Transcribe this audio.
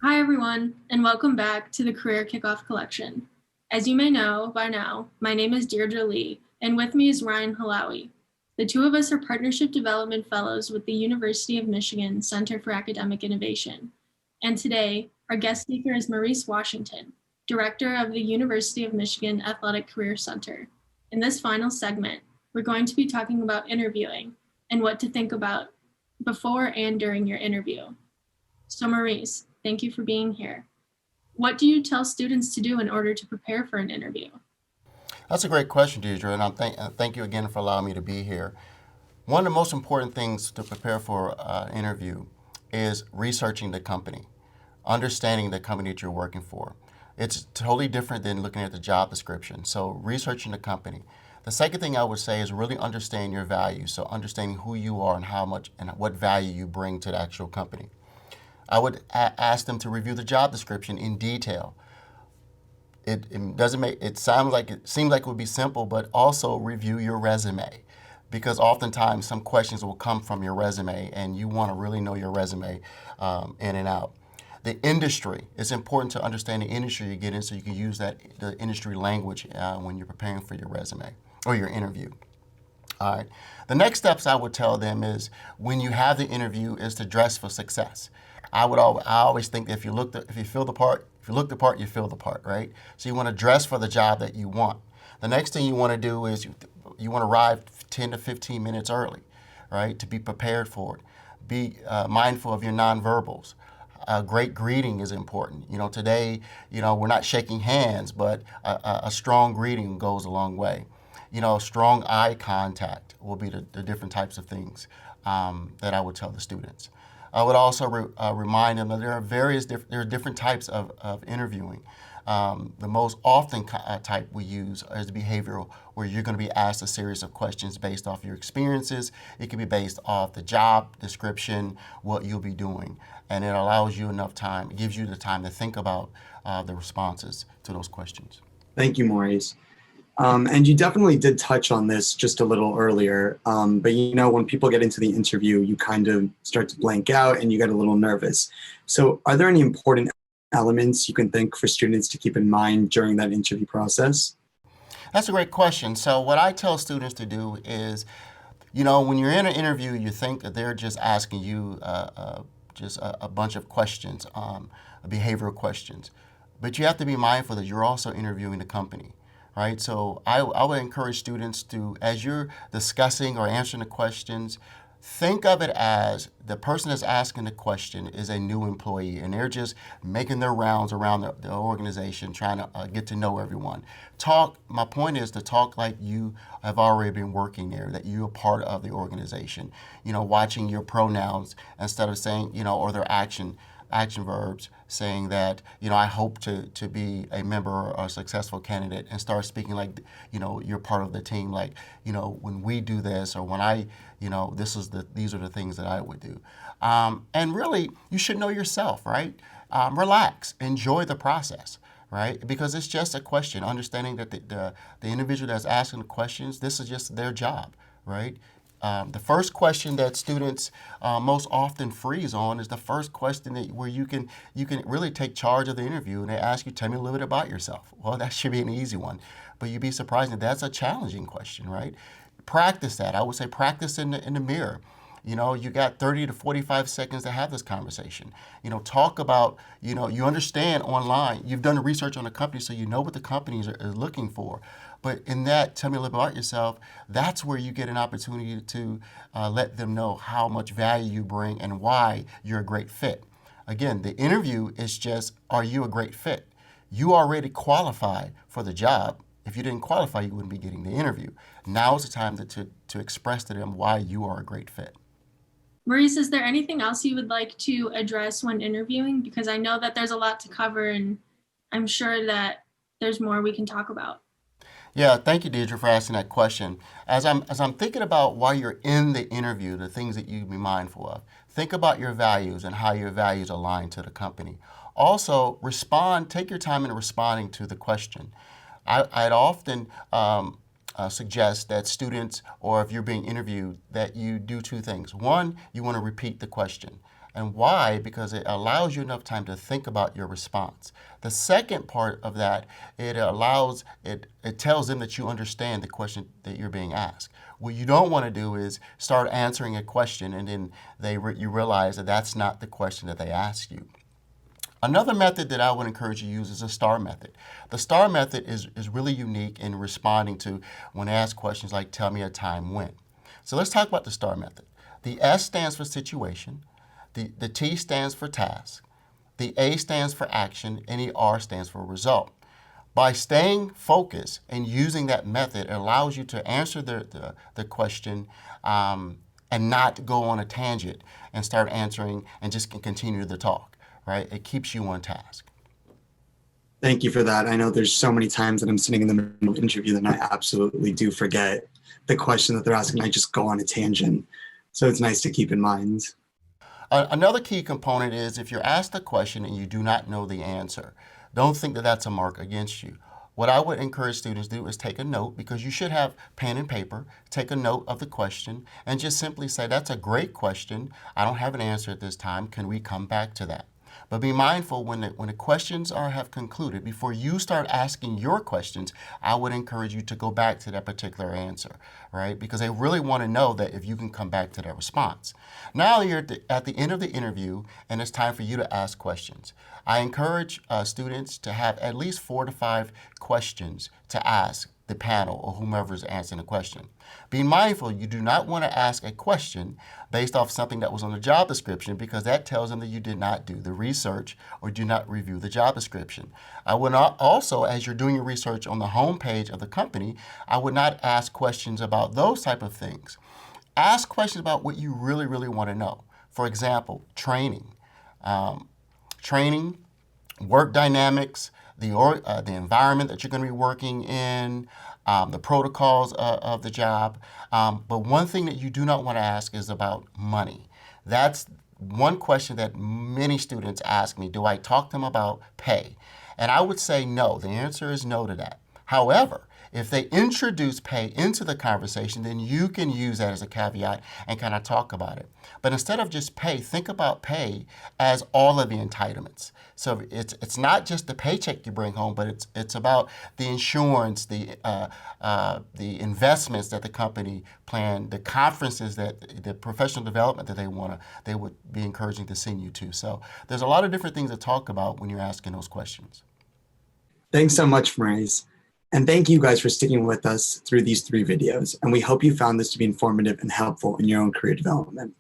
Hi, everyone, and welcome back to the Career Kickoff Collection. As you may know by now, my name is Deirdre Lee, and with me is Ryan Halawi. The two of us are Partnership Development Fellows with the University of Michigan Center for Academic Innovation. And today, our guest speaker is Maurice Washington, Director of the University of Michigan Athletic Career Center. In this final segment, we're going to be talking about interviewing and what to think about before and during your interview. So, Maurice, thank you for being here. What do you tell students to do in order to prepare for an interview? That's a great question, Deidre, and thank you again for allowing me to be here. One of the most important things to prepare for an interview is researching the company, understanding the company that you're working for. It's totally different than looking at the job description. So, researching the company. The second thing I would say is really understand your values. So, understanding who you are and how much and what value you bring to the actual company. I would ask them to review the job description in detail. It doesn't make it sounds like it seems like it would be simple, but also review your resume because oftentimes some questions will come from your resume and you want to really know your resume in and out. The industry, it's important to understand the industry you get in so you can use the industry language when you're preparing for your resume or your interview. All right. The next steps I would tell them is when you have the interview is to dress for success. I always think that if you feel the part, if you look the part, you feel the part, right? So you want to dress for the job that you want. The next thing you want to do is you want to arrive 10 to 15 minutes early, right? To be prepared for it. Be mindful of your nonverbals. A great greeting is important. Today, we're not shaking hands, but a strong greeting goes a long way. Strong eye contact will be the different types of things that I would tell the students. I would also remind them that there are different types of interviewing. The most often type we use is behavioral, where you're going to be asked a series of questions based off your experiences. It can be based off the job description, what you'll be doing, and it allows you enough time. It gives you the time to think about the responses to those questions. Thank you, Maurice. And you definitely did touch on this just a little earlier. But when people get into the interview, you kind of start to blank out and you get a little nervous. So, are there any important elements you can think for students to keep in mind during that interview process? That's a great question. So, what I tell students to do is, when you're in an interview, you think that they're just asking you just a bunch of questions, behavioral questions. But you have to be mindful that you're also interviewing the company, right? So I would encourage students to, as you're discussing or answering the questions, think of it as the person that's asking the question is a new employee and they're just making their rounds around the organization trying to get to know everyone. My point is to talk like you have already been working there, that you're a part of the organization. Watching your pronouns instead of saying, or their action verbs, saying that, I hope to be a member or a successful candidate, and start speaking like, you're part of the team, like, when we do this, or when these are the things that I would do. And really, you should know yourself, right? Relax, enjoy the process, right? Because it's just a question, understanding that the individual that's asking the questions, this is just their job, right? The first question that students most often freeze on is the first question where you can really take charge of the interview, and they ask you, "Tell me a little bit about yourself." Well, that should be an easy one, but you'd be surprised that that's a challenging question, right? Practice that. I would say practice in the mirror. You got 30 to 45 seconds to have this conversation. Talk about, you understand online, you've done the research on the company, so you know what the companies are looking for. But in that, tell me a little bit about yourself, that's where you get an opportunity to let them know how much value you bring and why you're a great fit. Again, the interview is just, are you a great fit? You already qualified for the job. If you didn't qualify, you wouldn't be getting the interview. Now is the time to express to them why you are a great fit. Maurice, is there anything else you would like to address when interviewing? Because I know that there's a lot to cover, and I'm sure that there's more we can talk about. Yeah, thank you, Deidre, for asking that question. As I'm thinking about why you're in the interview, the things that you be mindful of, think about your values and how your values align to the company. Also, take your time in responding to the question. I'd often suggest that students, or if you're being interviewed, that you do two things. One, you want to repeat the question. And why? Because it allows you enough time to think about your response. The second part of that, it tells them that you understand the question that you're being asked. What you don't want to do is start answering a question and then you realize that that's not the question that they asked you. Another method that I would encourage you to use is a STAR method. The STAR method is really unique in responding to when asked questions like, tell me a time when. So let's talk about the STAR method. The S stands for situation, the T stands for task, the A stands for action, and the R stands for result. By staying focused and using that method, it allows you to answer the question and not go on a tangent and start answering and just continue the talk, right? It keeps you on task. Thank you for that. I know there's so many times that I'm sitting in the middle of an interview that I absolutely do forget the question that they're asking. I just go on a tangent. So it's nice to keep in mind. Another key component is if you're asked a question and you do not know the answer, don't think that that's a mark against you. What I would encourage students to do is take a note, because you should have pen and paper, take a note of the question and just simply say, that's a great question. I don't have an answer at this time. Can we come back to that? But be mindful when the questions have concluded, before you start asking your questions, I would encourage you to go back to that particular answer, right? Because they really want to know that if you can come back to that response. Now you're at the end of the interview and it's time for you to ask questions. I encourage students to have at least 4 to 5 questions to ask the panel or whomever is answering the question. Be mindful, you do not want to ask a question based off something that was on the job description, because that tells them that you did not do the research or do not review the job description. I would not also, as you're doing your research on the homepage of the company, I would not ask questions about those type of things. Ask questions about what you really, really want to know. For example, training, work dynamics, the environment that you're going to be working in, the protocols of the job. But one thing that you do not want to ask is about money. That's one question that many students ask me. Do I talk to them about pay? And I would say no. The answer is no to that. However, if they introduce pay into the conversation, then you can use that as a caveat and kind of talk about it. But instead of just pay, think about pay as all of the entitlements. So it's not just the paycheck you bring home, but it's about the insurance, the investments that the company planned, the conferences, the professional development that they would be encouraging to send you to. So there's a lot of different things to talk about when you're asking those questions. Thanks so much, Maurice. And thank you guys for sticking with us through these 3 videos. And we hope you found this to be informative and helpful in your own career development.